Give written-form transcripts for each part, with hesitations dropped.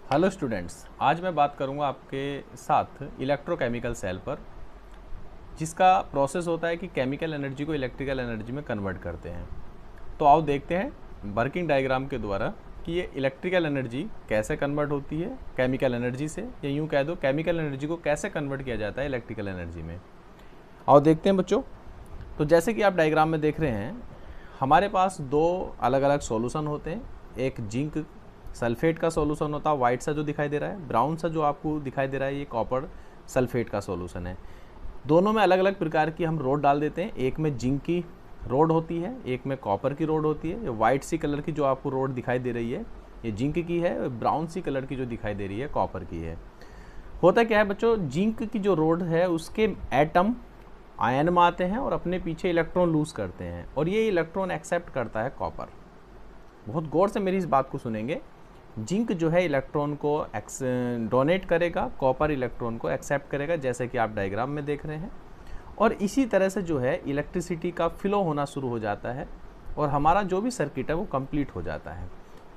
Hello students, आज मैं बात करूंगा आपके साथ इलेक्ट्रोकेमिकल सेल पर, जिसका प्रोसेस होता है कि केमिकल एनर्जी को इलेक्ट्रिकल एनर्जी में कन्वर्ट करते हैं। तो आओ देखते हैं वर्किंग डायग्राम के द्वारा कि ये इलेक्ट्रिकल एनर्जी कैसे कन्वर्ट होती है केमिकल एनर्जी से, या यूँ कह दो केमिकल एनर्जी को कैसे कन्वर्ट किया जाता है इलेक्ट्रिकल एनर्जी में। आओ देखते हैं बच्चों। तो जैसे कि आप डायग्राम में देख रहे हैं, हमारे पास दो अलग अलग सॉल्यूशन होते हैं। एक जिंक सल्फेट का सॉल्यूशन होता है, वाइट सा जो दिखाई दे रहा है, ब्राउन सा जो आपको दिखाई दे रहा है ये कॉपर सल्फेट का सॉल्यूशन है। दोनों में अलग अलग प्रकार की हम रोड डाल देते हैं। एक में जिंक की रोड होती है, एक में कॉपर की रोड होती है। ये वाइट सी कलर की जो आपको रोड दिखाई दे रही है ये जिंक की है, ब्राउन सी कलर की जो दिखाई दे रही है कॉपर की है। होता क्या है बच्चों, जिंक की जो रोड है उसके एटम आयन में आते हैं और अपने पीछे इलेक्ट्रॉन लूज करते हैं, और ये इलेक्ट्रॉन एक्सेप्ट करता है कॉपर। बहुत गौर से मेरी इस बात को सुनेंगे। जिंक जो है इलेक्ट्रॉन को डोनेट करेगा, कॉपर इलेक्ट्रॉन को एक्सेप्ट करेगा, जैसे कि आप डायग्राम में देख रहे हैं। और इसी तरह से जो है इलेक्ट्रिसिटी का फ्लो होना शुरू हो जाता है और हमारा जो भी सर्किट है वो कंप्लीट हो जाता है।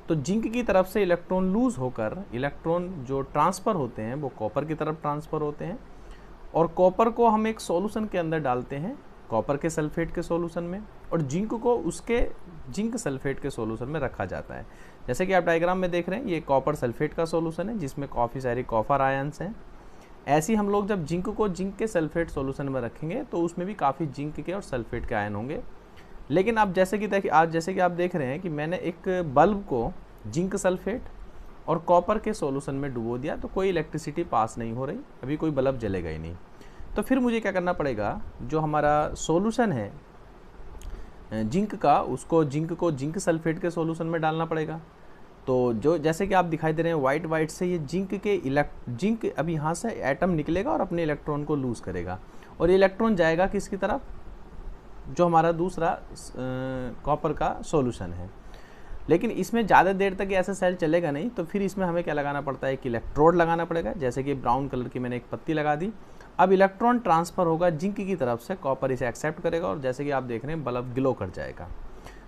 तो जिंक की तरफ से इलेक्ट्रॉन लूज होकर इलेक्ट्रॉन जो ट्रांसफ़र होते हैं वो कॉपर की तरफ ट्रांसफ़र होते हैं, और कॉपर को हम एक सॉल्यूशन के अंदर डालते हैं, कॉपर के सल्फेट के सॉल्यूशन में, और जिंक को उसके जिंक सल्फेट के सॉल्यूशन में रखा जाता है। जैसे कि आप डायग्राम में देख रहे हैं ये कॉपर सल्फेट का सॉल्यूशन है जिसमें काफ़ी सारी कॉपर आयंस हैं। ऐसे ही हम लोग जब जिंक को जिंक के सल्फेट सॉल्यूशन में रखेंगे तो उसमें भी काफ़ी जिंक के और सल्फेट के आयन होंगे। लेकिन आप जैसे कि आप देख रहे हैं कि मैंने एक बल्ब को जिंक सल्फेट और कॉपर के सॉल्यूशन में डुबो दिया, तो कोई इलेक्ट्रिसिटी पास नहीं हो रही, अभी कोई बल्ब जलेगा ही नहीं। तो फिर मुझे क्या करना पड़ेगा, जो हमारा सॉल्यूशन है जिंक का, उसको जिंक को जिंक सल्फेट के सॉल्यूशन में डालना पड़ेगा। तो जो जैसे कि आप दिखाई दे रहे हैं वाइट वाइट से, ये जिंक अब यहाँ से एटम निकलेगा और अपने इलेक्ट्रॉन को लूज करेगा, और ये इलेक्ट्रॉन जाएगा किसकी तरफ, जो हमारा दूसरा कॉपर का सॉल्यूशन है। लेकिन इसमें ज़्यादा देर तक ऐसा सेल चलेगा नहीं, तो फिर इसमें हमें क्या लगाना पड़ता है, एक इलेक्ट्रोड लगाना पड़ेगा। जैसे कि ब्राउन कलर की मैंने एक पत्ती लगा दी। अब इलेक्ट्रॉन ट्रांसफ़र होगा जिंक की तरफ से, कॉपर इसे एक्सेप्ट करेगा और जैसे कि आप देख रहे हैं बल्ब ग्लो कर जाएगा।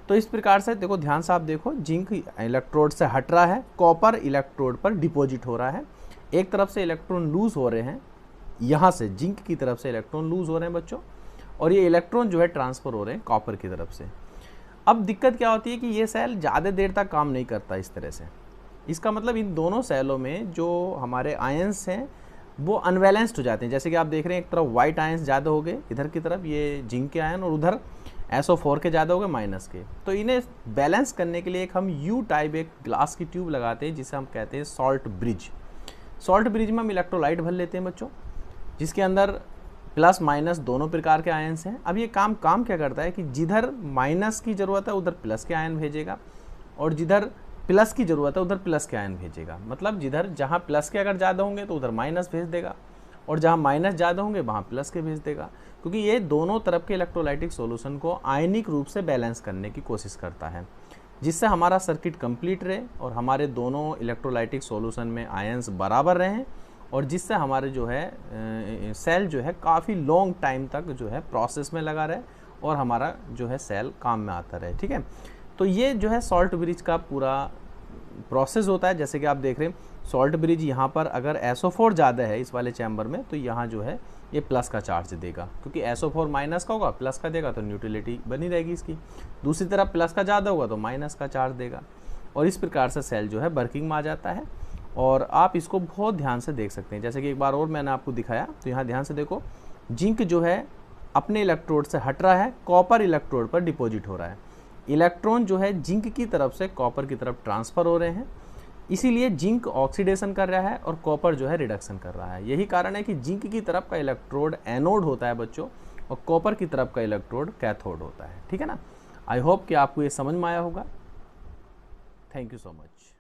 तो इस प्रकार से देखो, ध्यान से आप देखो, जिंक इलेक्ट्रोड से हट रहा है, कॉपर इलेक्ट्रोड पर डिपॉजिट हो रहा है। एक तरफ से इलेक्ट्रॉन लूज हो रहे हैं, यहाँ से जिंक की तरफ से इलेक्ट्रॉन लूज हो रहे हैं बच्चों, और ये इलेक्ट्रॉन जो है ट्रांसफ़र हो रहे हैं कॉपर की तरफ से। अब दिक्कत क्या होती है कि ये सेल ज़्यादा देर तक काम नहीं करता इस तरह से। इसका मतलब इन दोनों सेलों में जो हमारे आयंस हैं वो अनबैलेंस्ड हो जाते हैं। जैसे कि आप देख रहे हैं एक तरफ वाइट आयंस ज़्यादा हो गए इधर की तरफ, ये जिंक के आयन, और उधर SO4 के ज़्यादा हो गए माइनस के। तो इन्हें बैलेंस करने के लिए एक हम यू टाइप एक ग्लास की ट्यूब लगाते हैं जिसे हम कहते हैं सॉल्ट ब्रिज। सॉल्ट ब्रिज में हम इलेक्ट्रोलाइट भर लेते हैं बच्चों, जिसके अंदर प्लस माइनस दोनों प्रकार के आयंस हैं। अब ये काम क्या करता है कि जिधर माइनस की ज़रूरत है उधर प्लस के आयन भेजेगा, और जिधर प्लस की ज़रूरत है उधर प्लस के आयन भेजेगा। मतलब जहाँ प्लस के अगर ज़्यादा होंगे तो उधर माइनस भेज देगा, और जहाँ माइनस ज़्यादा होंगे वहाँ प्लस के भेज देगा, क्योंकि ये दोनों तरफ के इलेक्ट्रोलाइटिक सॉल्यूशन को आयनिक रूप से बैलेंस करने की कोशिश करता है, जिससे हमारा सर्किट कंप्लीट रहे और हमारे दोनों इलेक्ट्रोलाइटिक सॉल्यूशन में आयंस बराबर रहें, और जिससे हमारे जो है सेल जो है काफ़ी लॉन्ग टाइम तक जो है प्रोसेस में लगा रहे और हमारा जो है सेल काम में आता रहे। ठीक है, तो ये जो है सॉल्ट ब्रिज का पूरा प्रोसेस होता है। जैसे कि आप देख रहे हैं सॉल्ट ब्रिज, यहाँ पर अगर SO4 ज़्यादा है इस वाले चैम्बर में, तो यहाँ जो है ये प्लस का चार्ज देगा, क्योंकि SO4 माइनस का होगा, प्लस का देगा तो न्यूट्रलिटी बनी रहेगी इसकी। दूसरी तरफ प्लस का ज़्यादा होगा तो माइनस का चार्ज देगा, और इस प्रकार से सेल जो है वर्किंग में आ जाता है। और आप इसको बहुत ध्यान से देख सकते हैं। जैसे कि एक बार और मैंने आपको दिखाया, तो यहाँ ध्यान से देखो, जिंक जो है अपने इलेक्ट्रोड से हट रहा है, कॉपर इलेक्ट्रोड पर डिपॉजिट हो रहा है। इलेक्ट्रॉन जो है जिंक की तरफ से कॉपर की तरफ ट्रांसफ़र हो रहे हैं, इसीलिए जिंक ऑक्सीडेशन कर रहा है और कॉपर जो है रिडक्शन कर रहा है। यही कारण है कि जिंक की तरफ का इलेक्ट्रोड एनोड होता है बच्चों, और कॉपर की तरफ का इलेक्ट्रोड कैथोड होता है। ठीक है ना। आई होप कि आपको ये समझ में आया होगा। Thank you so much.